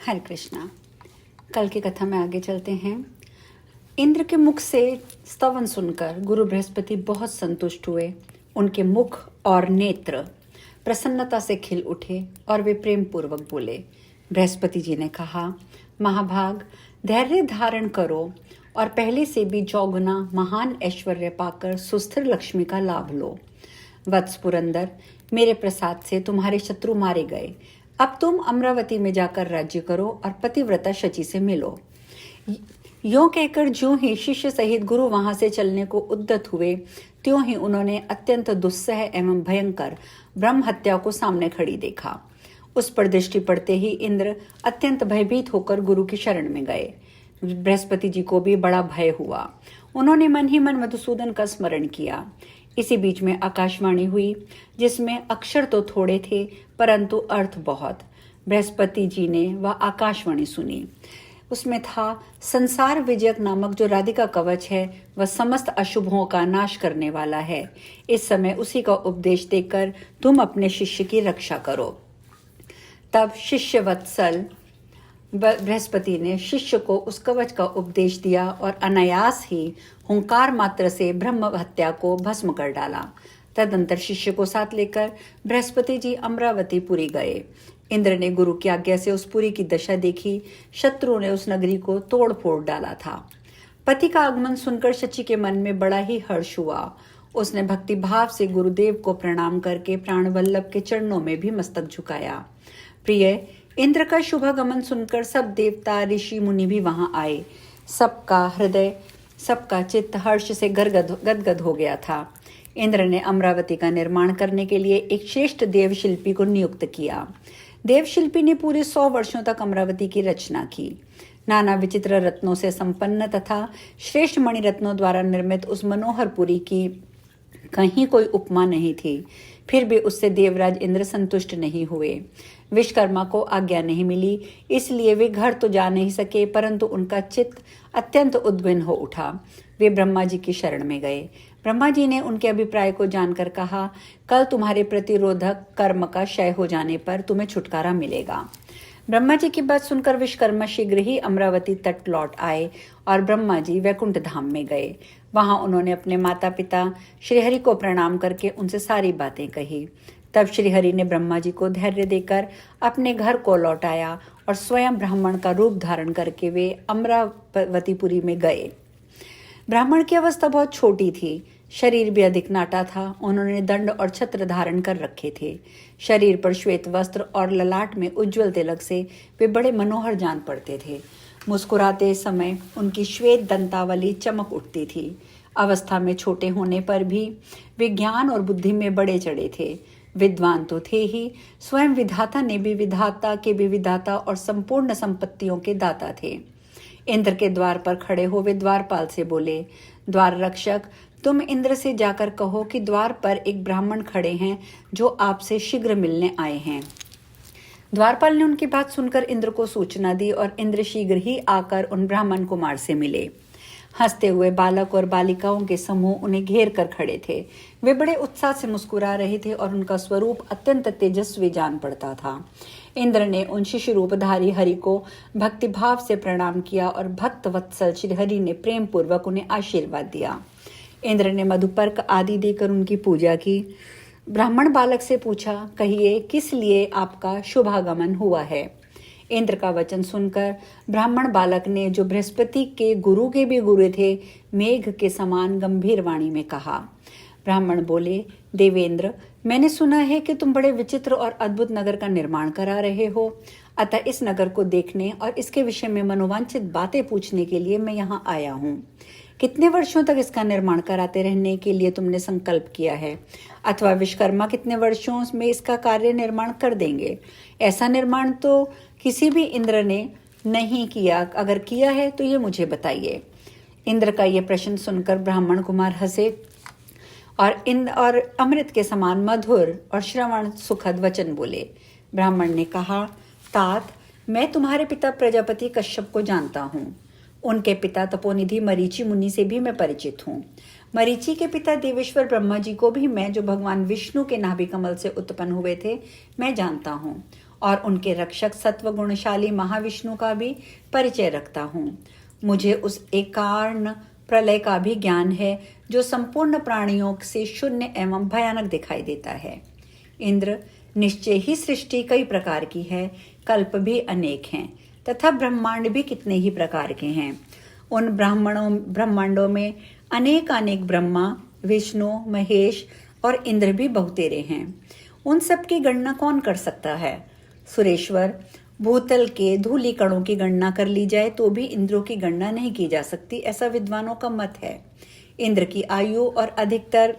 हरे कृष्णा। कल की कथा में आगे चलते हैं। इंद्र के मुख से स्तवन सुनकर गुरु बृहस्पति बहुत संतुष्ट हुए। उनके मुख और नेत्र प्रसन्नता से खिल उठे और वे प्रेम पूर्वक बोले। बृहस्पति जी ने कहा, महाभाग, धैर्य धारण करो और पहले से भी चौगुना महान ऐश्वर्य पाकर सुस्थिर लक्ष्मी का लाभ लो। वत्स पुरंदर, मेरे प्रसाद से तुम्हारे शत्रु मारे गए। अब तुम अमरावती में जाकर राज्य करो और पतिव्रता शची से मिलो। यों कहकर ज्यों ही शिष्य सहित गुरु वहां से चलने को उद्यत हुए, त्यों ही उन्होंने अत्यंत दुस्सह एवं भयंकर ब्रह्म हत्या को सामने खड़ी देखा। उस पर दृष्टि पड़ते ही इंद्र अत्यंत भयभीत होकर गुरु की शरण में गए। बृहस्पति जी को भी बड़ा भय हुआ। उन्होंने मन ही मन मधुसूदन का स्मरण किया। इसी बीच में आकाशवाणी हुई, जिसमें अक्षर तो थोड़े थे परंतु अर्थ बहुत। बृहस्पति जी ने वह आकाशवाणी सुनी। उसमें था, संसार विजयक नामक जो राधिका कवच है वह समस्त अशुभों का नाश करने वाला है। इस समय उसी का उपदेश देकर तुम अपने शिष्य की रक्षा करो। तब शिष्य वत्सल बृहस्पति ने शिष्य को उस कवच का उपदेश दिया और अनायास ही हुंकार मात्र से ब्रह्म हत्या को भस्म कर डाला। तदंतर शिष्य को साथ लेकर बृहस्पति जी अमरावतीपुरी गए। इंद्र ने गुरु की आज्ञा से उस पुरी की दशा देखी। शत्रु ने उस नगरी को तोड़ फोड़ डाला था। पति का आगमन सुनकर शची के मन में बड़ा ही हर्ष हुआ। उसने भक्ति भाव से गुरुदेव को प्रणाम करके प्राणवल्लभ के चरणों में भी मस्तक झुकाया। प्रिय, इंद्र का शुभागमन सुनकर सब देवता ऋषि मुनि भी वहां आए। सबका हृदय, सबका चित्त हर्ष से गदगद हो गया था। इंद्र ने अमरावती का निर्माण करने के लिए एक श्रेष्ठ देवशिल्पी को नियुक्त किया। देवशिल्पी ने पूरे 100 वर्षों तक अमरावती की रचना की। नाना विचित्र रत्नों से संपन्न तथा श्रेष्ठ मणिरत्नों द्वारा निर्मित उस मनोहरपुरी की कहीं कोई उपमा नहीं थी। फिर भी उससे देवराज इंद्र संतुष्ट नहीं हुए। विश्वकर्मा को आज्ञा नहीं मिली, इसलिए वे घर तो जा नहीं सके, परंतु उनका चित्त अत्यंत उद्विग्न हो उठा। वे ब्रह्मा जी की शरण में गए। ब्रह्मा जी ने उनके अभिप्राय को जानकर कहा, कल तुम्हारे प्रतिरोधक कर्म का क्षय हो जाने पर तुम्हें छुटकारा मिलेगा। ब्रह्मा जी की बात सुनकर विश्वकर्मा शीघ्र ही अमरावती तट लौट आए और ब्रह्मा जी वैकुंठ धाम में गए। वहां उन्होंने अपने माता पिता श्रीहरि को प्रणाम करके उनसे सारी बातें कही। तब श्रीहरि ने ब्रह्मा जी को धैर्य देकर अपने घर को लौटाया और स्वयं ब्राह्मण का रूप धारण करके वे अमरावतीपुरी में गए। ब्राह्मण की अवस्था बहुत छोटी थी, शरीर भी अधिक नाटा था। उन्होंने दंड और छत्र धारण कर रखे थे। शरीर पर श्वेत वस्त्र और ललाट में उज्जवल तिलक से वे बड़े मनोहर जान पड़ते थे। मुस्कुराते समय उनकी श्वेत दंतावली चमक उठती थी। अवस्था में छोटे होने पर भी वे ज्ञान और बुद्धि में बड़े चढ़े थे। विद्वान तो थे ही, स्वयं विधाता ने भी विधाता के भी विधाता और संपूर्ण संपत्तियों के दाता थे। इंद्र के द्वार पर खड़े हो वे द्वारपाल से बोले, द्वार रक्षक, तुम इंद्र से जाकर कहो कि द्वार पर एक ब्राह्मण खड़े हैं जो आपसे शीघ्र मिलने आए हैं। द्वारपाल ने उनकी बात सुनकर इंद्र को सूचना दी और इंद्र शीघ्र ही आकर उन ब्राह्मण कुमार से मिले। हंसते हुए बालक और बालिकाओं के समूह उन्हें घेर कर खड़े थे। वे बड़े उत्साह से मुस्कुरा रहे थे और उनका स्वरूप अत्यंत तेजस्वी जान पड़ता था। इंद्र ने उन शिशु रूपधारी हरि को भक्तिभाव से प्रणाम किया और भक्त वत्सल श्री हरि ने प्रेम पूर्वक उन्हें आशीर्वाद दिया। इंद्र ने मधुपर्क आदि देकर उनकी पूजा की। ब्राह्मण बालक से पूछा, कहिए किस लिए आपका शुभागमन हुआ है। इंद्र का वचन सुनकर ब्राह्मण बालक ने, जो बृहस्पति के गुरु के भी गुरु थे, मेघ के समान गंभीर वाणी में कहा। ब्राह्मण बोले, देवेंद्र, मैंने सुना है कि तुम बड़े विचित्र और अद्भुत नगर का निर्माण करा रहे हो। अतः इस नगर को देखने और इसके विषय में मनोवांछित बातें पूछने के लिए मैं यहाँ आया हूँ। कितने वर्षों तक इसका निर्माण कराते रहने के लिए तुमने संकल्प किया है, अथवा विश्वकर्मा कितने वर्षों में इसका कार्य निर्माण कर देंगे। ऐसा निर्माण तो किसी भी इंद्र ने नहीं किया, अगर किया है तो ये मुझे बताइए। इंद्र का ये प्रश्न सुनकर ब्राह्मण कुमार हंसे और अमृत के समान मधुर और श्रवण सुखद वचन बोले। ब्राह्मण ने कहा, तात, मैं तुम्हारे पिता प्रजापति कश्यप को जानता हूँ। उनके पिता तपोनिधि मरीचि मुनि से भी मैं परिचित हूँ। मरीचि के पिता देवेश्वर ब्रह्मा जी को भी मैं, जो भगवान विष्णु के नाभि कमल से उत्पन्न हुए थे, मैं जानता हूँ। और उनके रक्षक सत्व गुणशाली महाविष्णु का भी परिचय रखता हूँ। मुझे उस एकार्ण प्रलय का भी ज्ञान है जो संपूर्ण प्राणियों से शून्य एवं भयानक दिखाई देता है। इंद्र, निश्चय ही सृष्टि कई प्रकार की है, कल्प भी अनेक हैं तथा ब्रह्मांड भी कितने ही प्रकार के हैं। उन ब्रह्मांडों में अनेक ब्रह्मा, विष्णु, महेश और इंद्र भी बहुतेरे हैं। उन सब की गणना कौन कर सकता है? सुरेश्वर, भूतल के धूलि कणों की गणना कर ली जाए तो भी इंद्रों की गणना नहीं की जा सकती, ऐसा विद्वानों का मत है। इंद्र की आयु और अधिकतर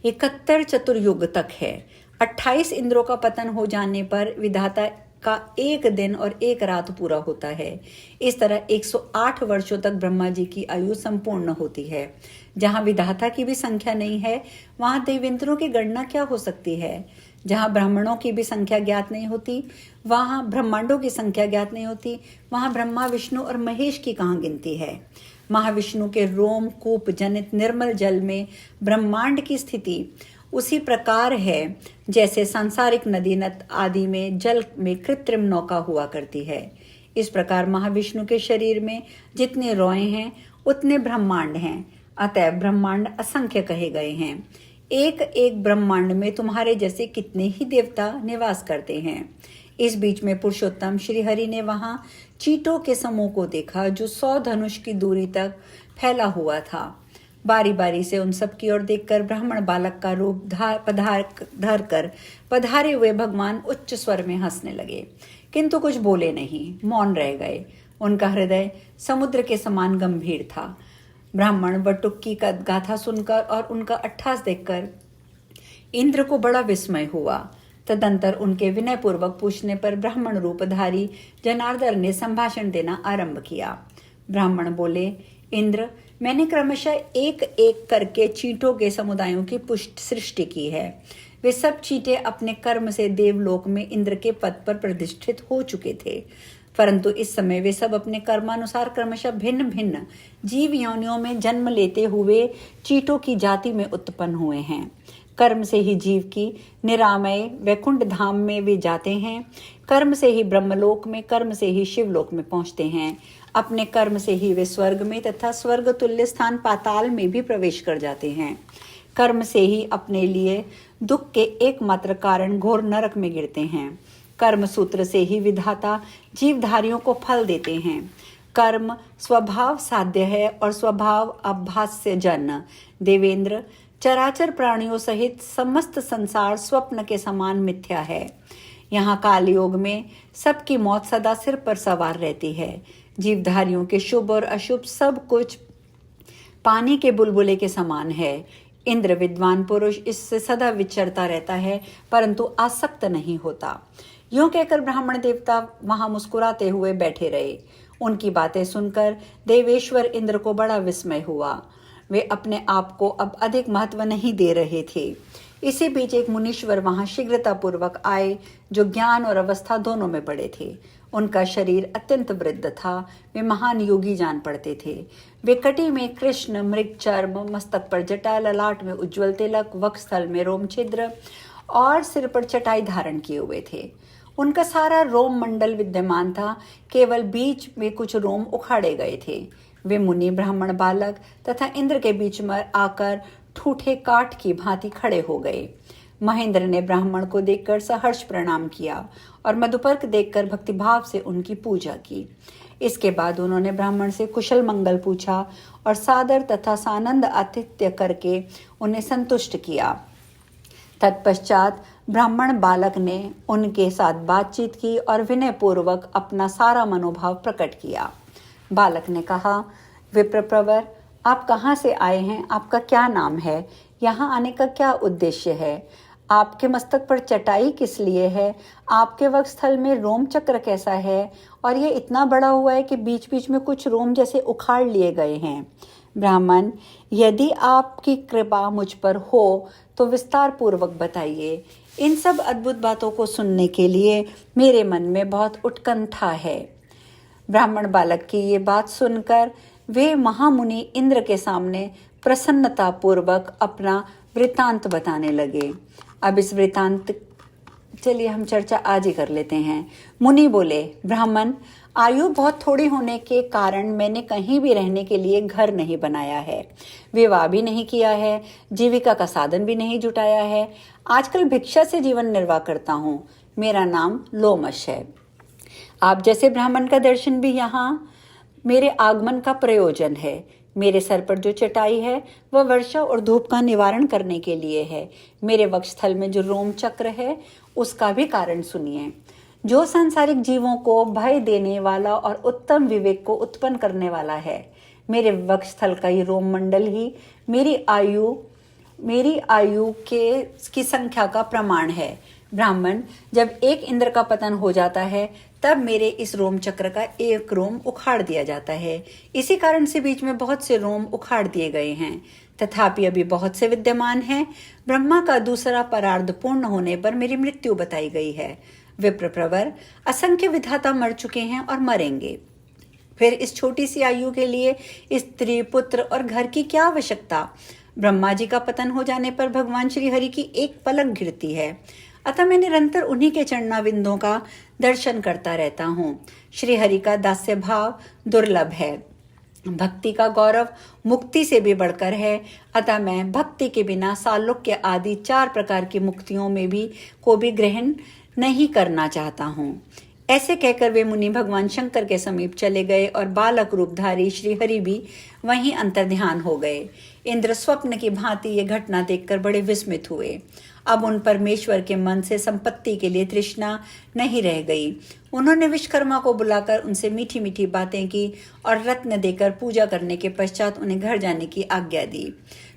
71 चतुर्युग तक है। 28 इंद्रों का पतन हो जाने पर विधाता का एक दिन और एक रात पूरा होता है। इस तरह 108 वर्षों तक ब्रह्मा जी की आयु संपूर्ण होती है। जहाँ विधाता की भी संख्या नहीं है, वहाँ देवेंद्रों की गणना क्या हो सकती है? जहाँ ब्राह्मणों की भी संख्या ज्ञात नहीं होती, वहाँ ब्रह्मांडों की संख्या ज्ञात नहीं होती, वहाँ ब्रह्मा, विष्णु और महेश की कहाँ गिनती है? महाविष्णु के रोम कूप जनित निर्मल जल में ब्रह्मांड की स्थिति उसी प्रकार है जैसे सांसारिक नदी नद आदि में जल में कृत्रिम नौका हुआ करती है। इस प्रकार महाविष्णु के शरीर में जितने रोए हैं उतने ब्रह्मांड हैं, अतः ब्रह्मांड असंख्य कहे गए हैं। एक एक ब्रह्मांड में तुम्हारे जैसे कितने ही देवता निवास करते हैं। इस बीच में पुरुषोत्तम श्री हरि ने वहां चींटों के समूह को देखा जो 100 धनुष की दूरी तक फैला हुआ था। बारी बारी से उन सब की ओर देखकर ब्राह्मण बालक का रूप धर कर पधारे हुए भगवान उच्च स्वर में हंसने लगे, किंतु कुछ बोले नहीं, मौन रह गए। उनका हृदय समुद्र के समान गंभीर था। ब्राह्मण बटुक की गाथा सुनकर और उनका अट्ठास देखकर इंद्र को बड़ा विस्मय हुआ। तदंतर उनके विनय पूर्वक पूछने पर ब्राह्मण रूपधारी जनार्दन ने संभाषण देना आरंभ किया। ब्राह्मण बोले, इंद्र, मैंने क्रमशः एक एक करके चींटों के समुदायों की पुष्ट सृष्टि की है। वे सब चींटे अपने कर्म से देवलोक में इंद्र के पद पर प्रतिष्ठित हो चुके थे, परंतु इस समय वे सब अपने कर्मानुसार क्रमशः भिन्न भिन्न जीव योनियों में जन्म लेते हुए चींटों की जाति में उत्पन्न हुए हैं। कर्म से ही जीव की निरामय वैकुंठ धाम में वे जाते हैं, कर्म से ही ब्रह्मलोक में, कर्म से ही शिवलोक में पहुंचते हैं। अपने कर्म से ही वे स्वर्ग में तथा स्वर्ग तुल्य स्थान पाताल में भी प्रवेश कर जाते हैं। कर्म से ही अपने लिए दुख के एकमात्र कारण घोर नरक में गिरते हैं। कर्म सूत्र से ही विधाता जीवधारियों को फल देते हैं। कर्म स्वभाव साध्य है और स्वभाव अभास्य जन। देवेंद्र, चराचर प्राणियों सहित समस्त संसार स्वप्न के समान मिथ्या है। यहाँ कालयोग में सबकी मौत सदा सिर पर सवार रहती है। जीवधारियों के शुभ और अशुभ सब कुछ पानी के बुलबुले के समान है। इंद्र विद्वान पुरुष इससे सदा विचरता रहता है, परंतु आसक्त नहीं होता। यूं कहकर ब्राह्मण देवता वहां मुस्कुराते हुए बैठे रहे। उनकी बातें सुनकर देवेश्वर इंद्र को बड़ा विस्मय हुआ। वे अपने आप को अब अधिक महत्व नहीं दे रहे थे। इसी बीच एक मुनीश्वर वहां शीघ्रता पूर्वक आए, जो ज्ञान और अवस्था दोनों में बड़े थे। उनका शरीर अत्यंत वृद्ध था। वे महान योगी जान पड़ते थे। वे कटी में कृष्ण मृग चर्म, मस्तक पर जटा, ललाट में उज्ज्वल तिलक, वक्षस्थल में रोम छिद्र और सिर पर चटाई धारण किए हुए थे। उनका सारा रोम मंडल विद्यमान था, केवल बीच में कुछ रोम उखाड़े गए थे। वे मुनि, ब्राह्मण बालक तथा इंद्र के बीच में आकर ठूठे काठ की भांति खड़े हो गए। महेंद्र ने ब्राह्मण को देखकर सहर्ष प्रणाम किया और मधुपर्क देखकर भक्तिभाव से उनकी पूजा की। इसके बाद उन्होंने ब्राह्मण से कुशल मंगल पूछा और सादर तथा सानंद आतिथ्य करके उन्हें संतुष्ट किया। तत्पश्चात ब्राह्मण बालक ने उनके साथ बातचीत की और विनय पूर्वक अपना सारा मनोभाव प्रकट किया। बालक ने कहा, विप्रप्रवर, आप कहाँ से आए हैं? आपका क्या नाम है? यहाँ आने का क्या उद्देश्य है? आपके मस्तक पर चटाई किस लिए है? आपके वक्षस्थल में रोम चक्र कैसा है? और ये इतना बड़ा हुआ है कि बीच बीच में कुछ रोम जैसे उखाड़ लिए गए हैं। ब्राह्मण, यदि आपकी कृपा मुझ पर हो तो विस्तार पूर्वक बताइए। इन सब अद्भुत बातों को सुनने के लिए मेरे मन में बहुत उत्कंठा है। ब्राह्मण बालक की ये बात सुनकर वे महामुनि इंद्र के सामने प्रसन्नता पूर्वक अपना वृतांत बताने लगे। अब इस वृतांत चलिए हम चर्चा आज ही कर लेते हैं। मुनि बोले, ब्राह्मण, आयु बहुत थोड़ी होने के कारण मैंने कहीं भी रहने के लिए घर नहीं बनाया है, विवाह भी नहीं किया है, जीविका का साधन भी नहीं जुटाया है। आजकल भिक्षा से जीवन निर्वाह करता हूँ। मेरा नाम लोमश है। आप जैसे ब्राह्मण का दर्शन भी यहाँ मेरे आगमन का प्रयोजन है। मेरे सर पर जो चटाई है वह वर्षा और धूप का निवारण करने के लिए है। मेरे वक्षस्थल में जो रोम चक्र है उसका भी कारण सुनिए। जो सांसारिक जीवों को भय देने वाला और उत्तम विवेक को उत्पन्न करने वाला है, मेरे वक्षस्थल का ये रोम मंडल ही मेरी आयु की संख्या का प्रमाण है। ब्राह्मण, जब एक इंद्र का पतन हो जाता है तब मेरे इस रोम चक्र का एक रोम उखाड़ दिया जाता है। इसी कारण से बीच में बहुत से रोम उखाड़ दिए गए हैं, तथापि अभी बहुत से विद्यमान हैं। ब्रह्मा का दूसरा परार्ध पूर्ण होने पर मेरी मृत्यु बताई गई है। विप्रप्रवर, असंख्य विधाता मर चुके हैं और मरेंगे। फिर इस छोटी सी आयु के लिए स्त्री, पुत्र और घर की क्या आवश्यकता? ब्रह्मा जी का पतन हो जाने पर भगवान श्री हरि की एक पलक गिरती है, अतः मैं निरंतर उन्हीं के चरणाविंदों का दर्शन करता रहता हूँ। श्री हरि का दास्य भाव दुर्लभ है। भक्ति का गौरव मुक्ति से भी बढ़कर है, अतः मैं भक्ति के बिना सालोक्य आदि 4 प्रकार की मुक्तियों में भी ग्रहण नहीं करना चाहता हूँ। ऐसे कहकर वे मुनि भगवान शंकर के समीप चले गए और बालक रूपधारी श्री हरि भी वहीं अंतर्ध्यान हो गए। इंद्र स्वप्न की भांति ये घटना देखकर बड़े विस्मित हुए। अब उन परमेश्वर के मन से संपत्ति के लिए तृष्णा नहीं रह गई। उन्होंने विश्वकर्मा को बुलाकर उनसे मीठी मीठी बातें की और रत्न देकर पूजा करने के पश्चात उन्हें घर जाने की आज्ञा दी।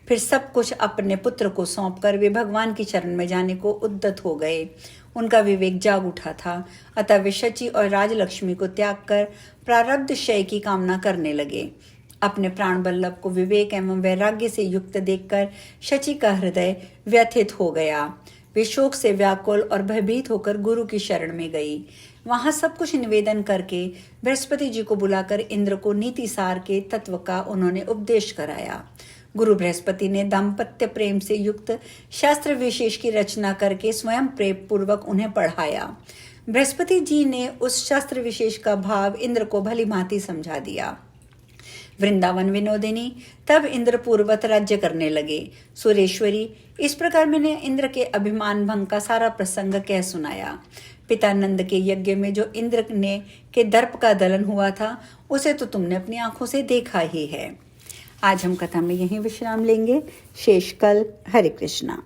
फिर सब कुछ अपने पुत्र को सौंपकर वे भगवान की शरण में जाने को उद्यत हो गए। उनका विवेक जाग उठा था, अतः वे शची और राजलक्ष्मी को त्याग कर प्रारब्ध क्षय की कामना करने लगे। अपने प्राण बल्लभ को विवेक एवं वैराग्य से युक्त देखकर शची का हृदय व्यथित हो गया। वे शोक से व्याकुल और भयभीत होकर गुरु की शरण में गई। वहां सब कुछ निवेदन करके बृहस्पति जी को बुलाकर इंद्र को नीति सार के तत्व का उन्होंने उपदेश कराया। गुरु बृहस्पति ने दाम्पत्य प्रेम से युक्त शास्त्र विशेष की रचना करके स्वयं प्रेम पूर्वक उन्हें पढ़ाया। बृहस्पति जी ने उस शास्त्र विशेष का भाव इंद्र को भली भांति समझा दिया। वृंदावन विनोदिनी तब इंद्र पूर्वत राज्य करने लगे। सुरेश्वरी, इस प्रकार मैंने इंद्र के अभिमान भंग का सारा प्रसंग कह सुनाया। पितानंद के यज्ञ में जो इंद्र के दर्प का दलन हुआ था उसे तो तुमने अपनी आंखों से देखा ही है। आज हम कथा में यहीं विश्राम लेंगे। शेष कल। हरे कृष्णा।